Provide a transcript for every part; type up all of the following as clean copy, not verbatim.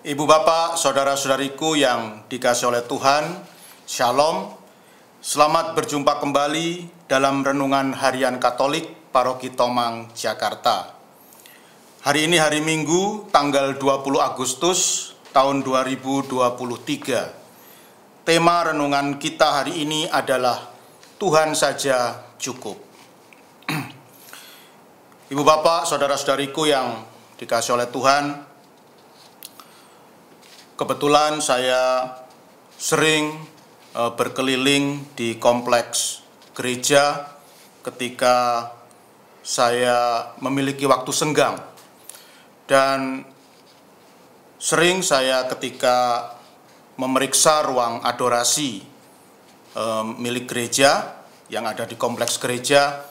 Ibu bapak, saudara-saudariku yang dikasihi oleh Tuhan, Shalom. Selamat berjumpa kembali dalam Renungan Harian Katolik Paroki Tomang, Jakarta. Hari ini hari Minggu, tanggal 20 Agustus tahun 2023. Tema renungan kita hari ini adalah Tuhan saja cukup. Ibu bapak, saudara-saudariku yang dikasihi oleh Tuhan, kebetulan saya sering berkeliling di kompleks gereja ketika saya memiliki waktu senggang. Dan sering saya ketika memeriksa ruang adorasi milik gereja yang ada di kompleks gereja,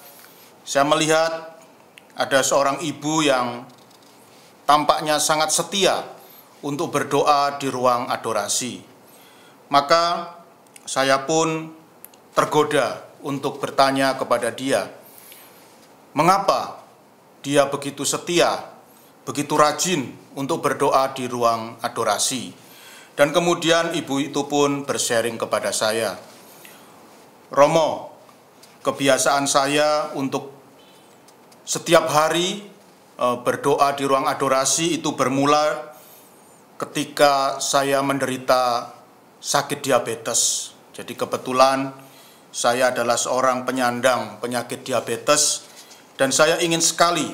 saya melihat ada seorang ibu yang tampaknya sangat setia untuk berdoa di ruang adorasi. Maka saya pun tergoda untuk bertanya kepada dia, mengapa dia begitu setia, begitu rajin untuk berdoa di ruang adorasi. Dan kemudian ibu itu pun bersharing kepada saya, Romo, kebiasaan saya untuk setiap hari berdoa di ruang adorasi itu bermula ketika saya menderita sakit diabetes. Jadi kebetulan saya adalah seorang penyandang penyakit diabetes dan saya ingin sekali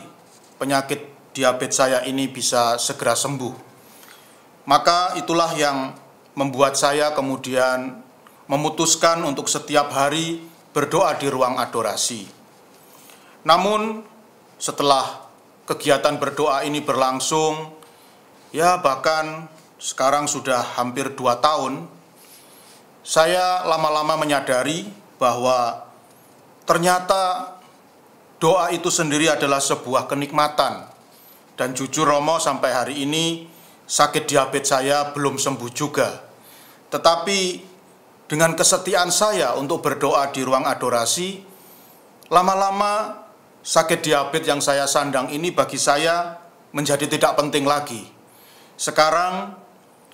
penyakit diabetes saya ini bisa segera sembuh. Maka itulah yang membuat saya kemudian memutuskan untuk setiap hari berdoa di ruang adorasi. Namun setelah kegiatan berdoa ini berlangsung, ya bahkan sekarang sudah hampir 2 tahun, saya lama-lama menyadari bahwa ternyata doa itu sendiri adalah sebuah kenikmatan. Dan jujur Romo, sampai hari ini sakit diabetes saya belum sembuh juga. Tetapi dengan kesetiaan saya untuk berdoa di ruang adorasi, lama-lama sakit diabetes yang saya sandang ini bagi saya menjadi tidak penting lagi. Sekarang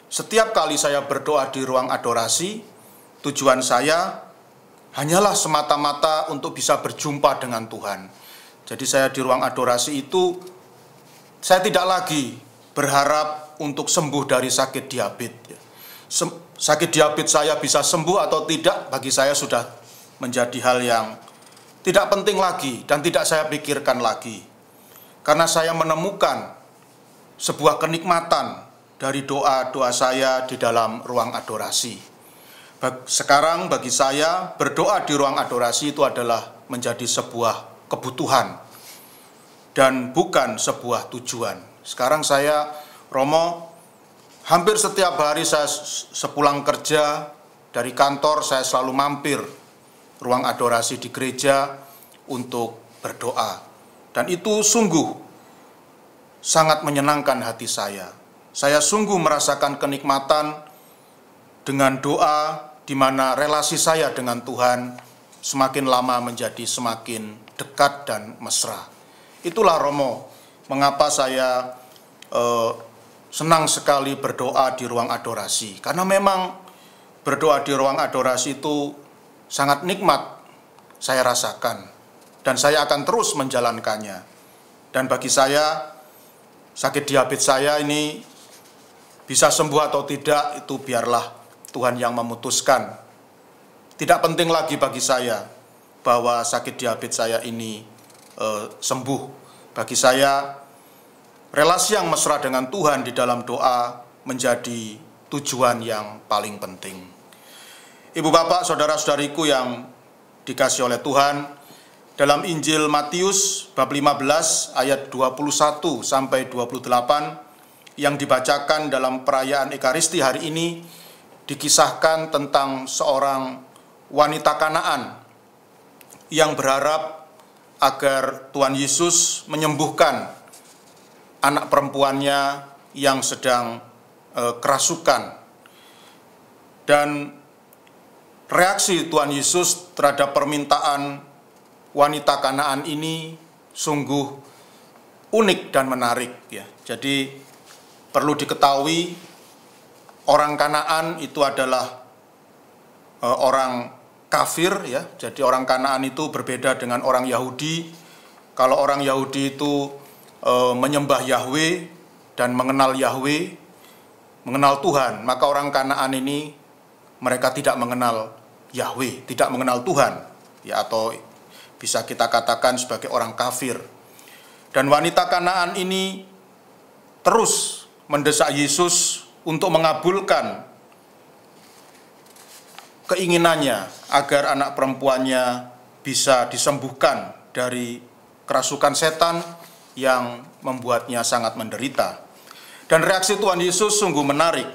setiap kali saya berdoa di ruang adorasi, tujuan saya hanyalah semata-mata untuk bisa berjumpa dengan Tuhan. Jadi saya di ruang adorasi itu, saya tidak lagi berharap untuk sembuh dari sakit diabetes. Sakit diabetes saya bisa sembuh atau tidak, bagi saya sudah menjadi hal yang tidak penting lagi dan tidak saya pikirkan lagi. Karena saya menemukan sebuah kenikmatan dari doa-doa saya di dalam ruang adorasi. Sekarang bagi saya berdoa di ruang adorasi itu adalah menjadi sebuah kebutuhan dan bukan sebuah tujuan. Sekarang saya, Romo, hampir setiap hari saya sepulang kerja dari kantor, saya selalu mampir ruang adorasi di gereja untuk berdoa. Dan itu sungguh sangat menyenangkan hati saya. Saya sungguh merasakan kenikmatan dengan doa di mana relasi saya dengan Tuhan semakin lama menjadi semakin dekat dan mesra. Itulah Romo, mengapa saya senang sekali berdoa di ruang adorasi. Karena memang berdoa di ruang adorasi itu sangat nikmat saya rasakan. Dan saya akan terus menjalankannya. Dan bagi saya, sakit diabetes saya ini bisa sembuh atau tidak, itu biarlah Tuhan yang memutuskan. Tidak penting lagi bagi saya bahwa sakit diabetes saya ini sembuh. Bagi saya, relasi yang mesra dengan Tuhan di dalam doa menjadi tujuan yang paling penting. Ibu bapak, saudara-saudariku yang dikasihi oleh Tuhan, dalam Injil Matius bab 15 ayat 21 sampai 28 yang dibacakan dalam perayaan Ekaristi hari ini dikisahkan tentang seorang wanita Kanaan yang berharap agar Tuhan Yesus menyembuhkan anak perempuannya yang sedang kerasukan. Dan reaksi Tuhan Yesus terhadap permintaan wanita Kanaan ini sungguh unik dan menarik ya. Jadi perlu diketahui orang Kanaan itu adalah orang kafir, ya. Jadi orang Kanaan itu berbeda dengan orang Yahudi. Kalau orang Yahudi itu menyembah Yahweh dan mengenal Yahweh, mengenal Tuhan, maka orang Kanaan ini mereka tidak mengenal Yahweh, tidak mengenal Tuhan, ya, atau bisa kita katakan sebagai orang kafir. Dan wanita Kanaan ini terus mendesak Yesus untuk mengabulkan keinginannya agar anak perempuannya bisa disembuhkan dari kerasukan setan yang membuatnya sangat menderita. Dan reaksi Tuhan Yesus sungguh menarik.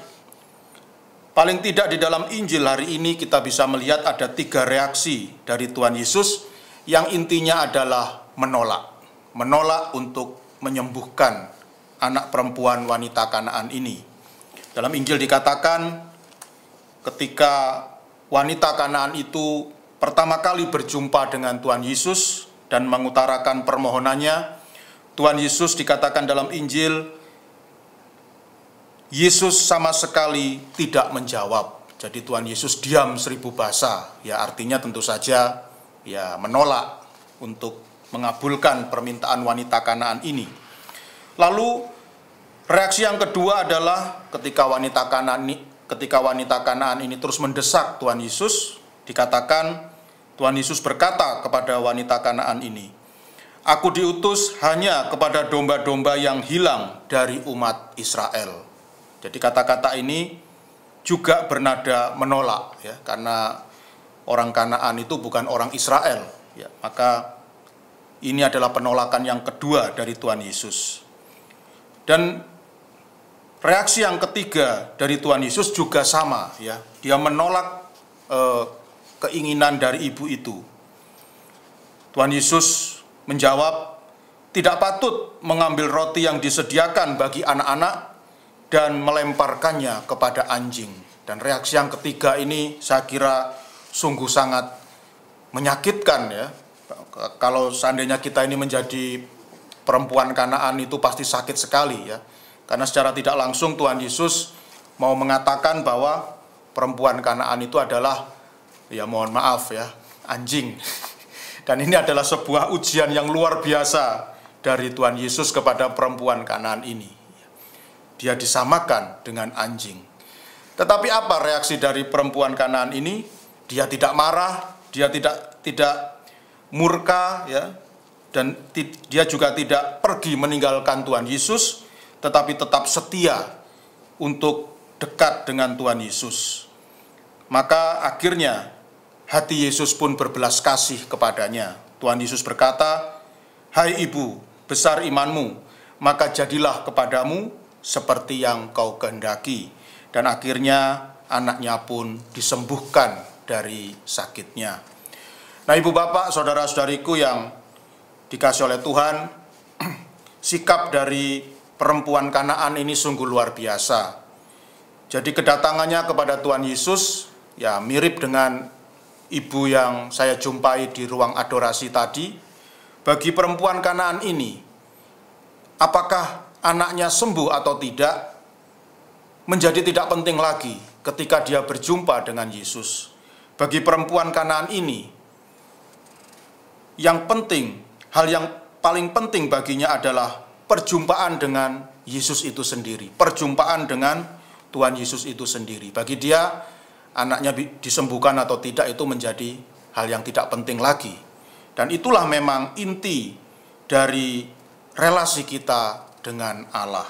Paling tidak di dalam Injil hari ini kita bisa melihat ada 3 reaksi dari Tuhan Yesus yang intinya adalah menolak. Menolak untuk menyembuhkan anak perempuan wanita Kanaan ini. Dalam Injil dikatakan ketika wanita Kanaan itu pertama kali berjumpa dengan Tuhan Yesus dan mengutarakan permohonannya, Tuhan Yesus dikatakan dalam Injil, Yesus sama sekali tidak menjawab. Jadi Tuhan Yesus diam 1000 bahasa. Ya, artinya tentu saja ya menolak untuk mengabulkan permintaan wanita Kanaan ini. Lalu reaksi yang kedua adalah ketika wanita Kanaan ini terus mendesak Tuhan Yesus, dikatakan Tuhan Yesus berkata kepada wanita Kanaan ini, "Aku diutus hanya kepada domba-domba yang hilang dari umat Israel." Jadi kata-kata ini juga bernada menolak, ya, karena orang Kanaan itu bukan orang Israel, ya. Maka ini adalah penolakan yang kedua dari Tuhan Yesus. Dan reaksi yang ketiga dari Tuhan Yesus juga sama, ya. Dia menolak keinginan dari ibu itu. Tuhan Yesus menjawab, "Tidak patut mengambil roti yang disediakan bagi anak-anak dan melemparkannya kepada anjing." Dan reaksi yang ketiga ini saya kira sungguh sangat menyakitkan, ya. Kalau seandainya kita ini menjadi perempuan Kanaan itu pasti sakit sekali, ya. Karena secara tidak langsung Tuhan Yesus mau mengatakan bahwa perempuan Kanaan itu adalah, ya mohon maaf ya, anjing. Dan ini adalah sebuah ujian yang luar biasa dari Tuhan Yesus kepada perempuan Kanaan ini. Dia disamakan dengan anjing. Tetapi apa reaksi dari perempuan Kanaan ini? Dia tidak marah, dia tidak murka, ya, dan dia juga tidak pergi meninggalkan Tuhan Yesus, tetapi tetap setia untuk dekat dengan Tuhan Yesus. Maka akhirnya hati Yesus pun berbelas kasih kepadanya. Tuhan Yesus berkata, "Hai ibu, besar imanmu, maka jadilah kepadamu seperti yang kau kehendaki." Dan akhirnya anaknya pun disembuhkan dari sakitnya. Nah, ibu bapak, saudara-saudariku yang dikasih oleh Tuhan, sikap dari perempuan Kanaan ini sungguh luar biasa. Jadi kedatangannya kepada Tuhan Yesus ya mirip dengan ibu yang saya jumpai di ruang adorasi tadi. Bagi perempuan Kanaan ini, apakah anaknya sembuh atau tidak menjadi tidak penting lagi ketika dia berjumpa dengan Yesus. Bagi perempuan Kanaan ini, yang penting, hal yang paling penting baginya adalah perjumpaan dengan Yesus itu sendiri, perjumpaan dengan Tuhan Yesus itu sendiri. Bagi dia, anaknya disembuhkan atau tidak itu menjadi hal yang tidak penting lagi. Dan itulah memang inti dari relasi kita dengan Allah.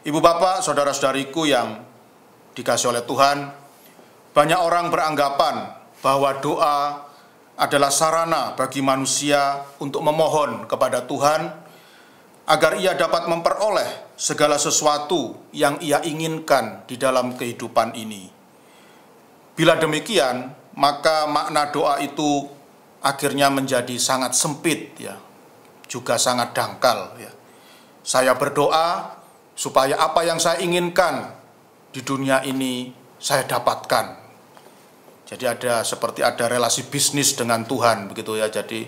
Ibu bapak, saudara-saudariku yang dikasih oleh Tuhan, banyak orang beranggapan bahwa doa adalah sarana bagi manusia untuk memohon kepada Tuhan agar ia dapat memperoleh segala sesuatu yang ia inginkan di dalam kehidupan ini. Bila demikian, maka makna doa itu akhirnya menjadi sangat sempit, ya, juga sangat dangkal, ya. Saya berdoa supaya apa yang saya inginkan di dunia ini saya dapatkan. Jadi seperti ada relasi bisnis dengan Tuhan begitu ya. Jadi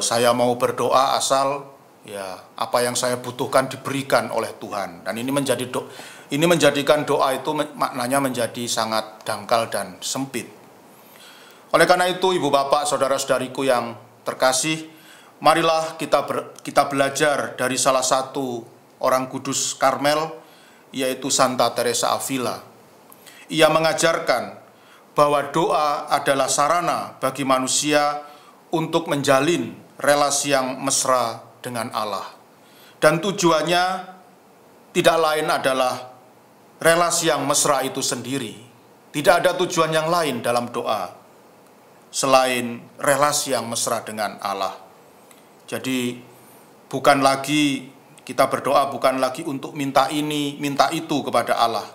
saya mau berdoa asal ya apa yang saya butuhkan diberikan oleh Tuhan. Dan ini menjadikan doa itu maknanya menjadi sangat dangkal dan sempit. Oleh karena itu, ibu bapak, saudara-saudariku yang terkasih, marilah kita belajar dari salah satu orang kudus Karmel, yaitu Santa Teresa Avila. Ia mengajarkan bahwa doa adalah sarana bagi manusia untuk menjalin relasi yang mesra dengan Allah. Dan tujuannya tidak lain adalah relasi yang mesra itu sendiri. Tidak ada tujuan yang lain dalam doa selain relasi yang mesra dengan Allah. Jadi bukan lagi kita berdoa, bukan lagi untuk minta ini, minta itu kepada Allah.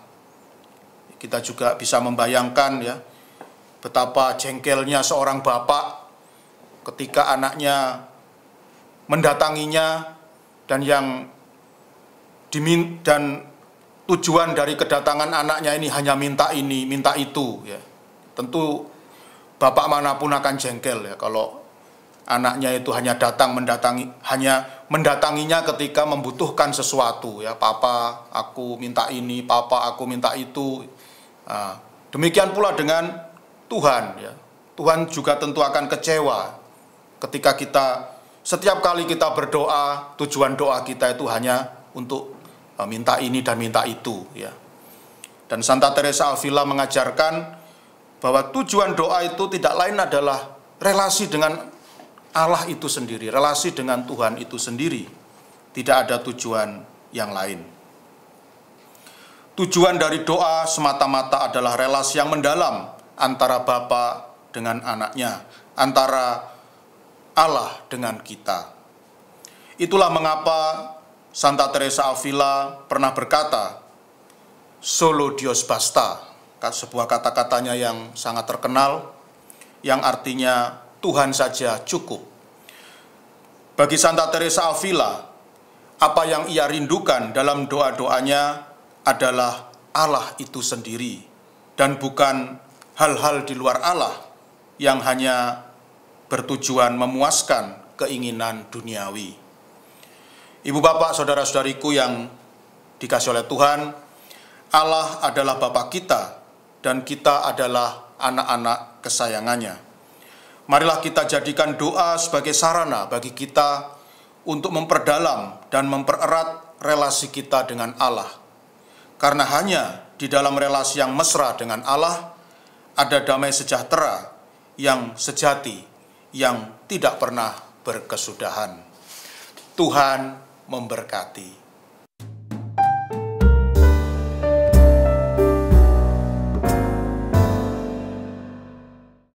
Kita juga bisa membayangkan ya, betapa jengkelnya seorang bapak ketika anaknya mendatanginya dan tujuan dari kedatangan anaknya ini hanya minta ini, minta itu ya. Tentu bapak manapun akan jengkel ya kalau anaknya itu hanya mendatanginya ketika membutuhkan sesuatu ya. Papa, aku minta ini, papa, aku minta itu. Demikian pula dengan Tuhan ya. Tuhan juga tentu akan kecewa ketika setiap kali kita berdoa, tujuan doa kita itu hanya untuk minta ini dan minta itu ya. Dan Santa Teresa Avila mengajarkan bahwa tujuan doa itu tidak lain adalah relasi dengan Allah itu sendiri, relasi dengan Tuhan itu sendiri. Tidak ada tujuan yang lain. Tujuan dari doa semata-mata adalah relasi yang mendalam antara Bapa dengan anaknya, antara Allah dengan kita. Itulah mengapa Santa Teresa Avila pernah berkata, "Solo Dios basta," sebuah kata-katanya yang sangat terkenal, yang artinya Tuhan saja cukup. Bagi Santa Teresa Avila, apa yang ia rindukan dalam doa-doanya adalah Allah itu sendiri, dan bukan hal-hal di luar Allah yang hanya bertujuan memuaskan keinginan duniawi. Ibu bapak, saudara-saudariku yang dikasihi oleh Tuhan, Allah adalah Bapa kita dan kita adalah anak-anak kesayangannya. Marilah kita jadikan doa sebagai sarana bagi kita untuk memperdalam dan mempererat relasi kita dengan Allah. Karena hanya di dalam relasi yang mesra dengan Allah ada damai sejahtera yang sejati, yang tidak pernah berkesudahan. Tuhan memberkati.